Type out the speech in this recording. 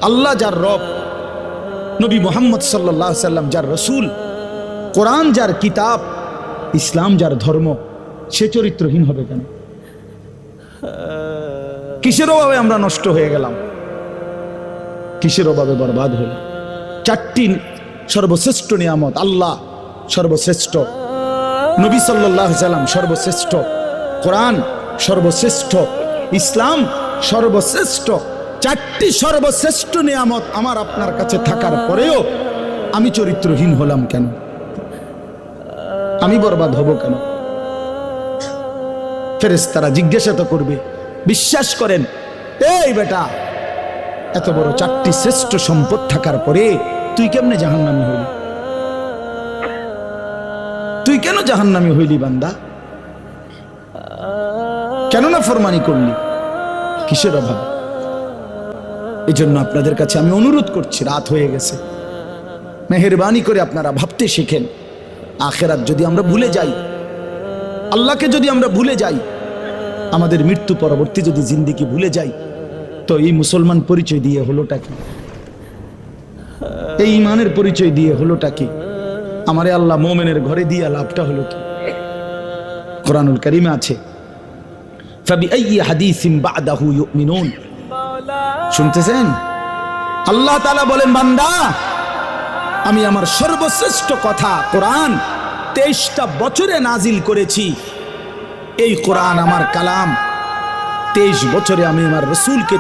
আল্লাহ যার রব, নবী মুহাম্মদ সাল্লাল্লাহু আলাইহি সাল্লাম যার রসুল, কোরআন যার কিতাব, ইসলাম যার ধর্ম, সে চরিত্রহীন হবে কেন? কিসের অভাবে আমরা নষ্ট হয়ে গেলাম? কিসের অভাবে বরবাদ হলাম? চারটি সর্বশ্রেষ্ঠ নিয়ামত, আল্লাহ সর্বশ্রেষ্ঠ, নবী সাল্লাল্লাহু আলাইহি সাল্লাম সর্বশ্রেষ্ঠ, কোরআন সর্বশ্রেষ্ঠ, ইসলাম সর্বশ্রেষ্ঠ। চারটি সর্বশ্রেষ্ঠ নিয়ামত আমার আপনার কাছে থাকার পরেও আমি চরিত্রহীন হলাম কেন? আমি বরবাদ হব কেন? ফেরেশতারা জিজ্ঞাসা তো করবে। বিশ্বাস করেন, এই বেটা, এত বড় চারটি শ্রেষ্ঠ সম্পদ থাকার পরে তুই কেমনে জাহান্নামী হইলি? তুই কেন জাহান্নামী হইলি বান্দা? কেন না ফরমানি করলি? কিসের অভাব? এই জন্য আপনাদের কাছে আমি অনুরোধ করছি, রাত হয়ে গেছে, মেহেরবানি করে আপনারা ভাবতে শিখেন। আখেরাত যদি আমরা ভুলে যাই, আল্লাহকে যদি আমরা ভুলে যাই, আমাদের মৃত্যু পরবর্তী যদি জিন্দেগি ভুলে যাই, তো এই মুসলমান পরিচয় দিয়ে হলোটা কি? এই ইমানের পরিচয় দিয়ে হলোটা কি? আমারে আল্লাহ মোমেনের ঘরে দিয়ে লাভটা হলো কি? কোরআনুল কারীমে আছে, ফাবিআইয়ি হাদিসিন বা'দাহু ইউমিনুন। শুনতেছেন? আল্লাহ তাআলা বলেন, বান্দা, আমি আমার সর্বশ্রেষ্ঠ কথা কোরআন 23টা বছরে নাজিল করেছি। এই কোরআন আমার কালাম, 23 বছরে আমি আমার রাসূলকে